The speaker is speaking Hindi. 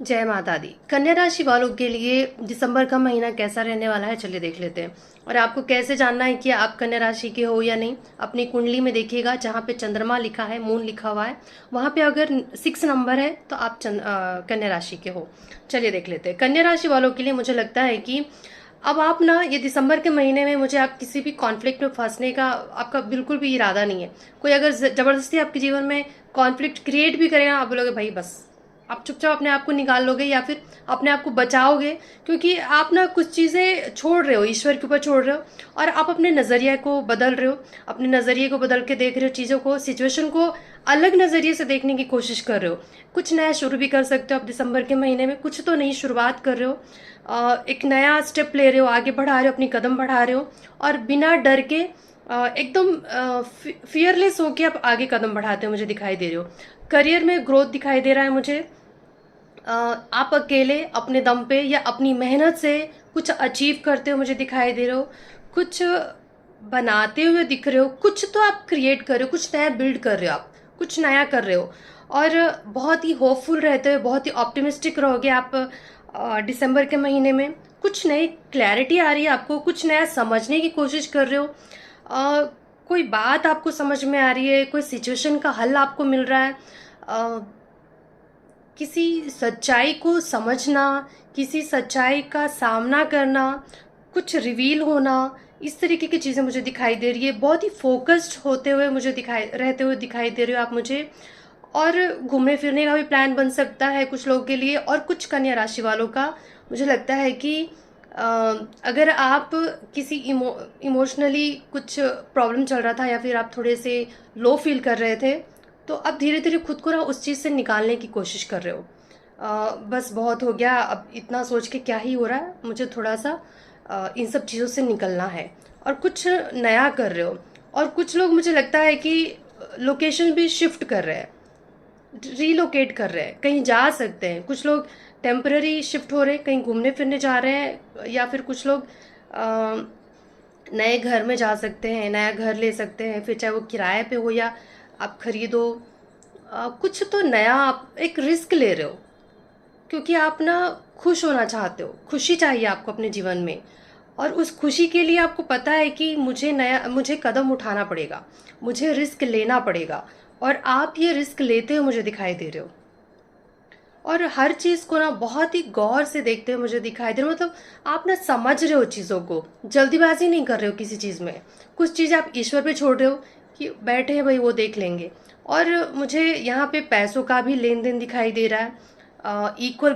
जय माता दी। कन्या राशि वालों के लिए दिसंबर का महीना कैसा रहने वाला है, चलिए देख लेते हैं। और आपको कैसे जानना है कि आप कन्या राशि के हो या नहीं, अपनी कुंडली में देखिएगा, जहाँ पे चंद्रमा लिखा है, मून लिखा हुआ है, वहाँ पे अगर 6 नंबर है तो आप कन्या राशि के हो। चलिए देख लेते हैं। कन्या राशि वालों के लिए मुझे लगता है कि अब आप ना, ये दिसंबर के महीने में मुझे आप किसी भी कॉन्फ्लिक्ट में फंसने का आपका बिल्कुल भी इरादा नहीं है। कोई अगर जबरदस्ती आपके जीवन में कॉन्फ्लिक्ट क्रिएट भी करेगा, आप बोलोगे भाई बस, आप चुपचाप अपने आप को निकाल लोगे या फिर अपने आप को बचाओगे। क्योंकि आप ना कुछ चीज़ें छोड़ रहे हो, ईश्वर के ऊपर छोड़ रहे हो, और आप अपने नज़रिए को बदल रहे हो। अपने नज़रिए को बदल के देख रहे हो, चीज़ों को, सिचुएशन को अलग नज़रिए से देखने की कोशिश कर रहे हो। कुछ नया शुरू भी कर सकते हो आप दिसंबर के महीने में, कुछ तो नई शुरुआत कर रहे हो। एक नया स्टेप ले रहे हो, आगे बढ़ा रहे हो, अपनी कदम बढ़ा रहे हो, और बिना डर के एकदम फियरलेस होके आप आगे कदम बढ़ाते हो, मुझे दिखाई दे रहे हो। करियर में ग्रोथ दिखाई दे रहा है मुझे। आप अकेले अपने दम पे या अपनी मेहनत से कुछ अचीव करते हो, मुझे दिखाई दे रहे हो। कुछ बनाते हुए दिख रहे हो, कुछ तो आप क्रिएट कर रहे हो, कुछ नया बिल्ड कर रहे हो, आप कुछ नया कर रहे हो। और बहुत ही होपफुल रहते हो, बहुत ही ऑप्टिमिस्टिक रहोगे आप दिसंबर के महीने में। कुछ नई क्लैरिटी आ रही है आपको, कुछ नया समझने की कोशिश कर रहे हो। कोई बात आपको समझ में आ रही है, कोई सिचुएशन का हल आपको मिल रहा है। किसी सच्चाई को समझना, किसी सच्चाई का सामना करना, कुछ रिवील होना, इस तरीके की चीज़ें मुझे दिखाई दे रही है। बहुत ही फोकस्ड होते हुए मुझे दिखाई दे रहे हो आप मुझे। और घूमने फिरने का भी प्लान बन सकता है कुछ लोगों के लिए। और कुछ कन्या राशि वालों का मुझे लगता है कि अ, अगर आप किसी इमोशनली कुछ प्रॉब्लम चल रहा था, या फिर आप थोड़े से लो फील कर रहे थे, तो अब धीरे धीरे खुद को ना उस चीज़ से निकालने की कोशिश कर रहे हो। बस बहुत हो गया, अब इतना सोच के क्या ही हो रहा है, मुझे थोड़ा सा इन सब चीज़ों से निकलना है, और कुछ नया कर रहे हो। और कुछ लोग, मुझे लगता है कि लोकेशन भी शिफ्ट कर रहे हैं, रीलोकेट कर रहे हैं, कहीं जा सकते हैं। कुछ लोग टेम्पररी शिफ्ट हो रहे हैं, कहीं घूमने फिरने जा रहे हैं, या फिर कुछ लोग नए घर में जा सकते हैं, नया घर ले सकते हैं, फिर चाहे वो किराए पे हो या आप खरीदो। कुछ तो नया आप एक रिस्क ले रहे हो, क्योंकि आप ना खुश होना चाहते हो, खुशी चाहिए आपको अपने जीवन में। और उस खुशी के लिए आपको पता है कि मुझे कदम उठाना पड़ेगा, मुझे रिस्क लेना पड़ेगा, और आप ये रिस्क लेते हो, मुझे दिखाई दे रहे हो। और हर चीज़ को ना बहुत ही गौर से देखते हुए मुझे दिखाई दे रहा है। मतलब आप ना समझ रहे हो चीज़ों को, जल्दीबाजी नहीं कर रहे हो किसी चीज़ में। कुछ चीज़ आप ईश्वर पे छोड़ रहे हो कि बैठे हैं भाई, वो देख लेंगे। और मुझे यहाँ पे पैसों का भी लेन देन दिखाई दे रहा है, इक्वल